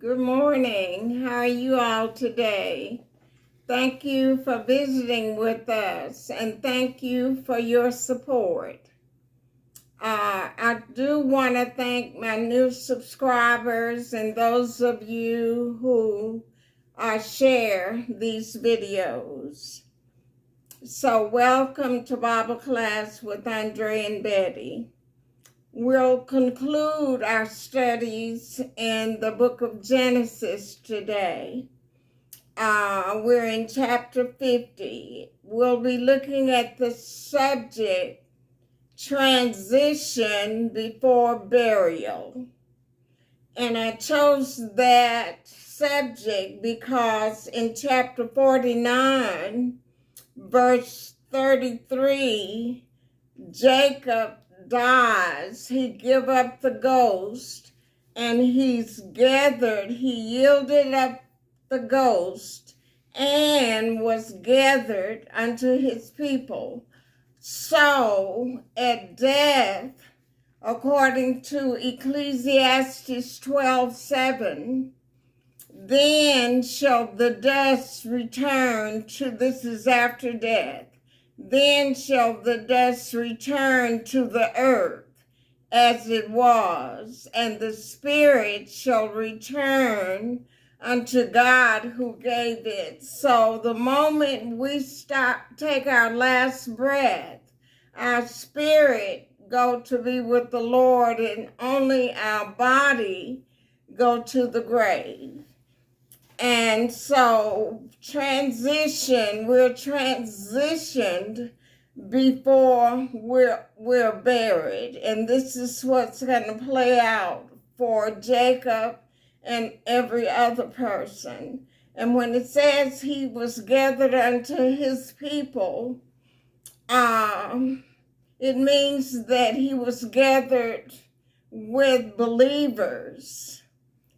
Good morning. How are you all today? Thank you for visiting with us and thank you for your support. I do want to thank my new subscribers and those of you who share these videos. So welcome to Bible class with Andre and Betty. We'll conclude our studies in the book of Genesis today. We're in chapter 50. We'll be looking at the subject, transition before burial. And I chose that subject because in chapter 49, verse 33, Jacob dies. He give up the ghost, and he yielded up the ghost and was gathered unto his people. So at death, according to Ecclesiastes 12:7, then shall the dust return to, this is after death, then shall the dust return to the earth as it was, and the spirit shall return unto God who gave it. So the moment we take our last breath, our spirit go to be with the Lord, and only our body go to the grave. And so we're transitioned before we're buried. And this is what's going to play out for Jacob and every other person. And when it says he was gathered unto his people, it means that he was gathered with believers,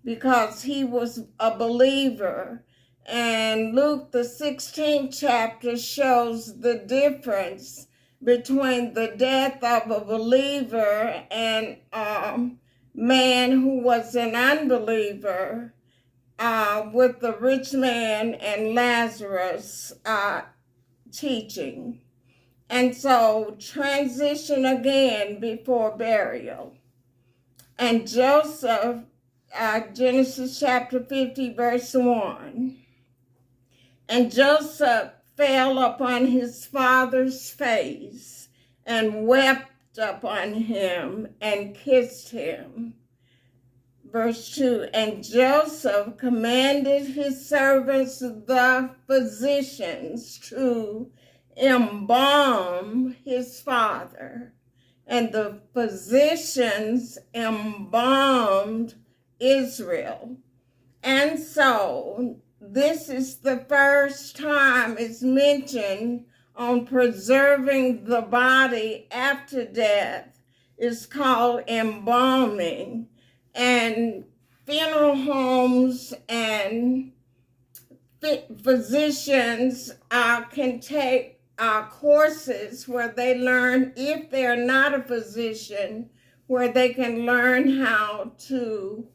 because he was a believer. And Luke, the 16th chapter, shows the difference between the death of a believer and a man who was an unbeliever, with the rich man and Lazarus teaching. And so transition again before burial. And Joseph, Genesis chapter 50, verse 1. And Joseph fell upon his father's face and wept upon him and kissed him. Verse 2, and Joseph commanded his servants, the physicians, to embalm his father. And the physicians embalmed Israel. And so this is the first time it's mentioned on preserving the body after death. It's called embalming. And funeral homes and physicians can take courses where they learn, if they're not a physician, where they can learn how to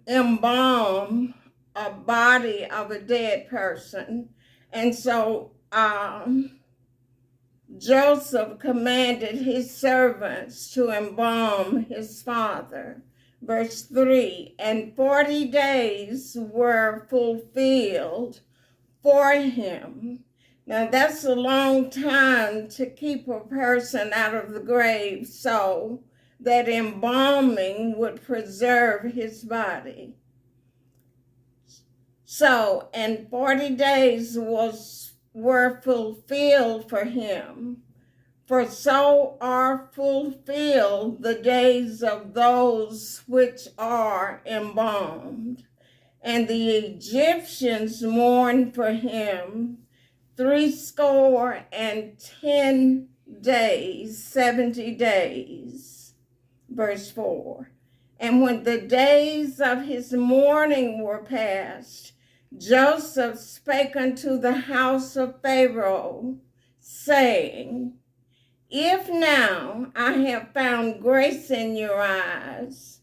embalm a body of a dead person. And so Joseph commanded his servants to embalm his father. Verse 3, and 40 days were fulfilled for him. Now that's a long time to keep a person out of the grave, so that embalming would preserve his body. So, and 40 days were fulfilled for him. For so are fulfilled the days of those which are embalmed. And the Egyptians mourned for him 70 days, 70 days. Verse 4. And when the days of his mourning were past, Joseph spake unto the house of Pharaoh, saying, if now I have found grace in your eyes,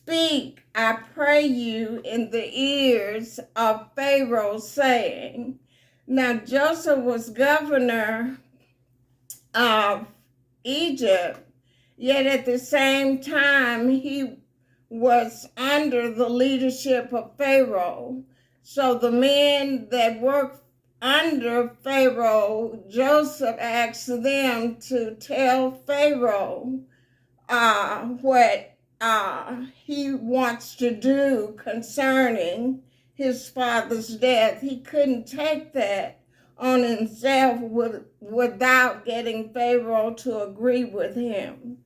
speak, I pray you, in the ears of Pharaoh, saying, now Joseph was governor of Egypt, yet at the same time he was under the leadership of Pharaoh. So the men that worked under Pharaoh, Joseph asked them to tell Pharaoh what he wants to do concerning his father's death. He couldn't take that on himself without getting Pharaoh to agree with him.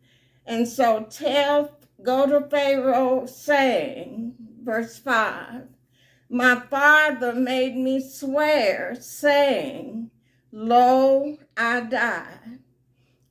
And so go to Pharaoh saying, verse 5, my father made me swear, saying, lo, I die.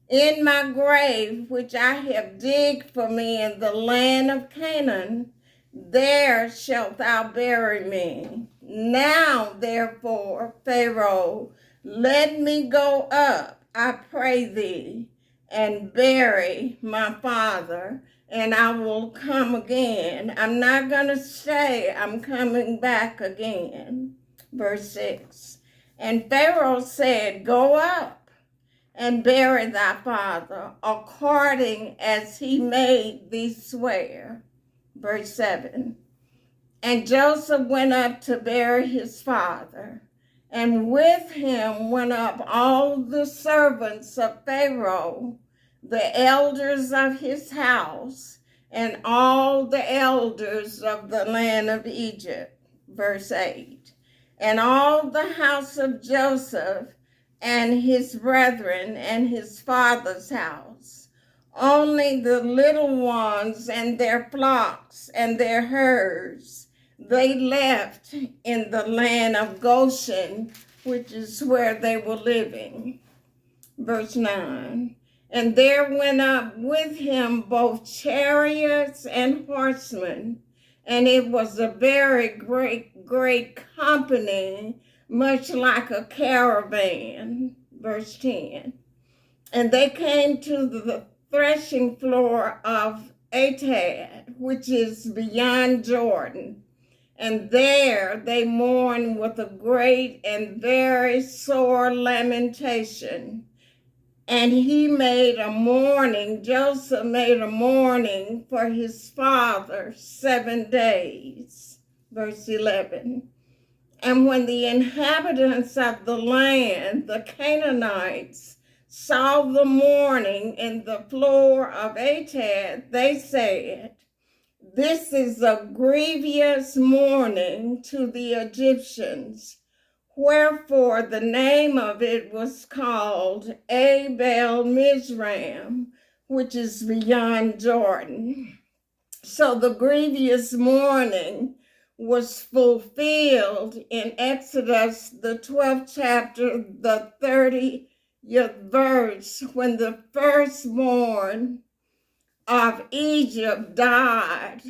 In my grave, which I have digged for me in the land of Canaan, there shalt thou bury me. Now, therefore, Pharaoh, let me go up, I pray thee, and bury my father, and I will come again. I'm not going to say I'm coming back again. Verse 6. And Pharaoh said, go up and bury thy father, according as he made thee swear. Verse 7. And Joseph went up to bury his father, and with him went up all the servants of Pharaoh, the elders of his house, and all the elders of the land of Egypt. Verse 8. And all the house of Joseph, and his brethren, and his father's house. Only the little ones and their flocks and their herds they left in the land of Goshen, which is where they were living. Verse 9. And there went up with him both chariots and horsemen, and it was a very great company, much like a caravan. Verse 10. And they came to the threshing floor of Atad, which is beyond Jordan. And there they mourned with a great and very sore lamentation. And Joseph made a mourning for his father 7 days. Verse 11. And when the inhabitants of the land, the Canaanites, saw the mourning in the floor of Atad, they said, this is a grievous mourning to the Egyptians. Wherefore the name of it was called Abel Mizraim, which is beyond Jordan. So the grievous mourning was fulfilled in Exodus, the 12th chapter, the 30th verse, when the firstborn of Egypt died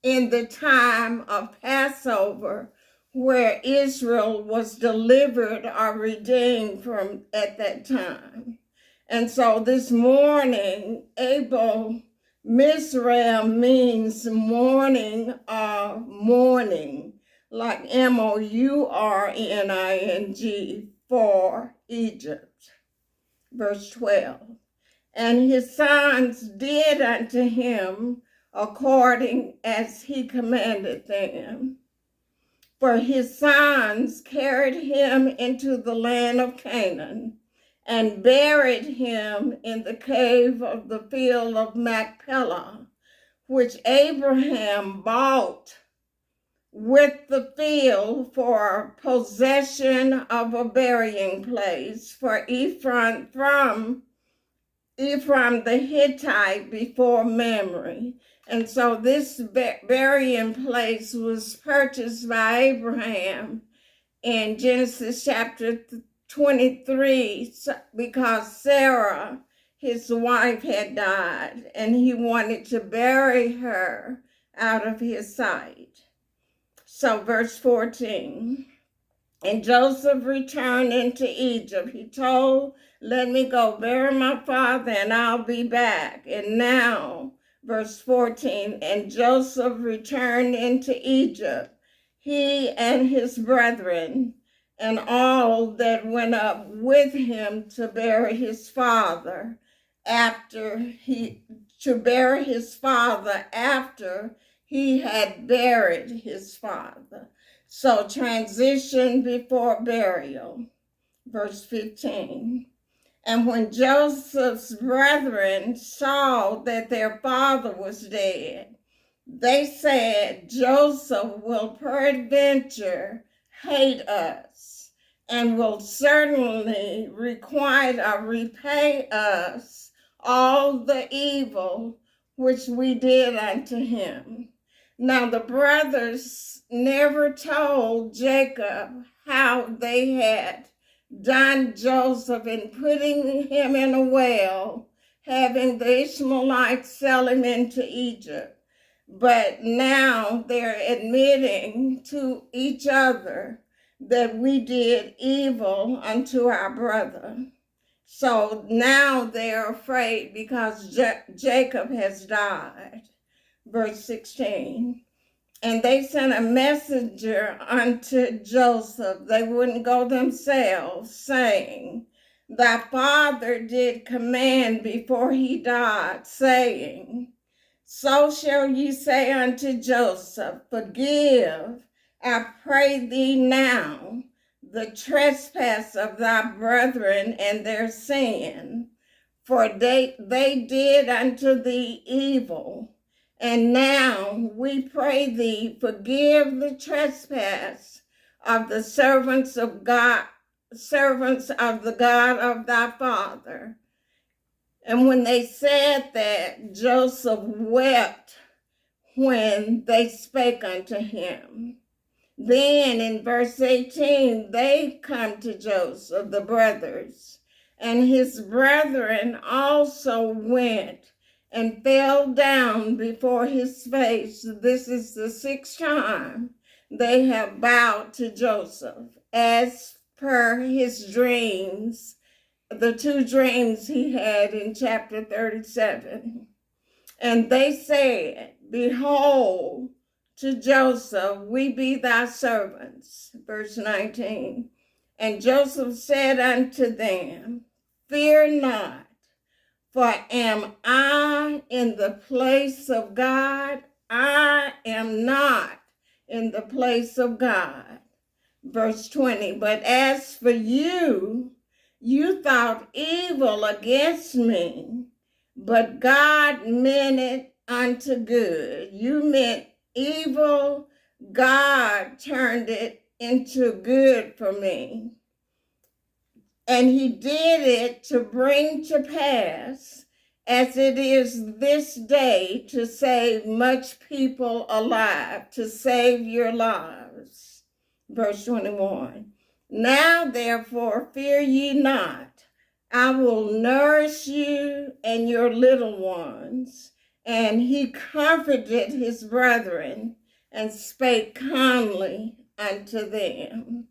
in the time of Passover, where Israel was delivered or redeemed from at that time. And so this mourning, Abel Mizraim means mourning or mourning, like Mourning for Egypt. Verse 12. And his sons did unto him according as he commanded them. For his sons carried him into the land of Canaan, and buried him in the cave of the field of Machpelah, which Abraham bought with the field for possession of a burying place for Ephraim from Ephraim the Hittite before Mamre. And so this burying place was purchased by Abraham in Genesis chapter 23, because Sarah, his wife, had died, and he wanted to bury her out of his sight. So verse 14, and Joseph returned into Egypt. He told, let me go bury my father and I'll be back. And now, Verse 14, and Joseph returned into Egypt, he and his brethren, and all that went up with him to bury his father after he had buried his father. So transition before burial. Verse 15. And when Joseph's brethren saw that their father was dead, they said, Joseph will peradventure hate us, and will certainly requite or repay us all the evil which we did unto him. Now the brothers never told Jacob how they had done Joseph in putting him in a well, having the Ishmaelites sell him into Egypt. But now they're admitting to each other that we did evil unto our brother. So now they're afraid because Jacob has died. Verse 16. And they sent a messenger unto Joseph. They wouldn't go themselves, saying, Thy father did command before he died, saying, So shall ye say unto Joseph, Forgive, I pray thee now, the trespass of thy brethren and their sin, for they did unto thee evil. And now we pray thee, forgive the trespass of the servants of God, servants of the God of thy father. And when they said that, Joseph wept when they spake unto him. Then in verse 18, they come to Joseph, the brothers, and his brethren also went and fell down before his face. This is the 6th time they have bowed to Joseph, as per his dreams, the 2 dreams he had in chapter 37. And they said, Behold, to Joseph, we be thy servants. Verse 19. And Joseph said unto them, Fear not, for am I in the place of God? I am not in the place of God. Verse 20, but as for you, you thought evil against me, but God meant it unto good. You meant evil, God turned it into good for me. And he did it to bring to pass, as it is this day, to save much people alive, to save your lives. Verse 21. Now therefore fear ye not. I will nourish you and your little ones. And he comforted his brethren and spake calmly unto them.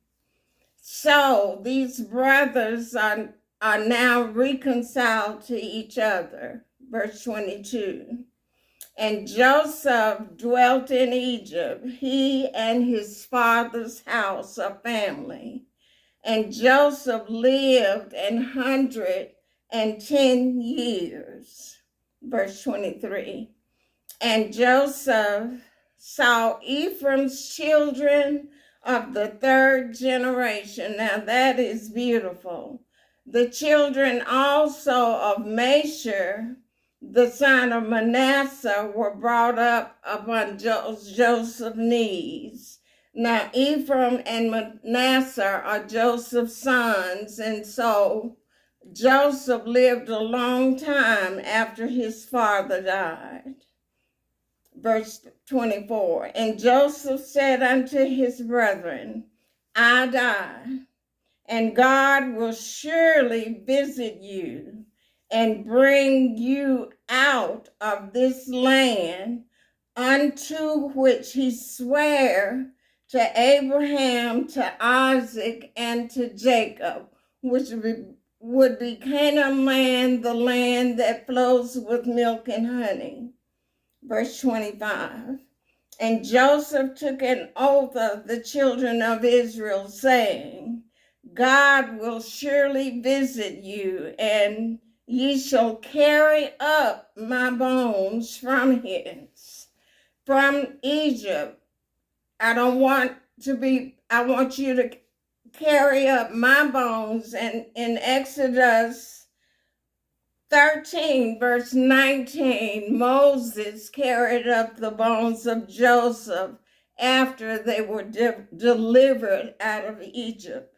So these brothers are now reconciled to each other. Verse 22. And Joseph dwelt in Egypt, he and his father's house, a family. And Joseph lived 110 years. Verse 23. And Joseph saw Ephraim's children of the 3rd generation. Now that is beautiful. The children also of Mashir, the son of Manasseh, were brought up upon Joseph's knees. Now Ephraim and Manasseh are Joseph's sons, and so Joseph lived a long time after his father died. Verse 24, and Joseph said unto his brethren, I die, and God will surely visit you and bring you out of this land unto which he sware to Abraham, to Isaac, and to Jacob, which would be Canaan land, the land that flows with milk and honey. Verse 25. And Joseph took an oath of the children of Israel, saying, God will surely visit you, and ye shall carry up my bones from Egypt. I want you to carry up my bones. And in Exodus 13, verse 19, Moses carried up the bones of Joseph after they were delivered out of Egypt.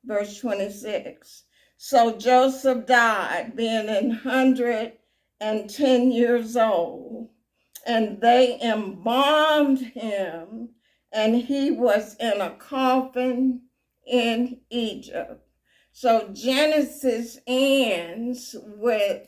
Verse 26. So Joseph died, being 110 years old, and they embalmed him, and he was in a coffin in Egypt. So Genesis ends with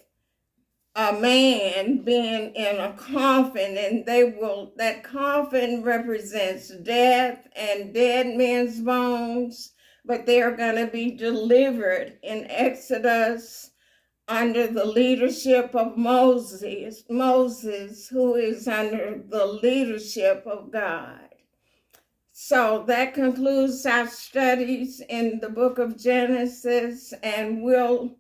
a man being in a coffin, and that coffin represents death and dead men's bones, but they're going to be delivered in Exodus under the leadership of Moses, who is under the leadership of God. So that concludes our studies in the book of Genesis, and we'll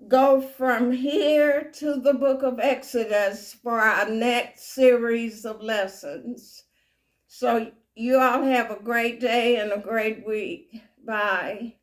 go from here to the book of Exodus for our next series of lessons. So you all have a great day and a great week. Bye.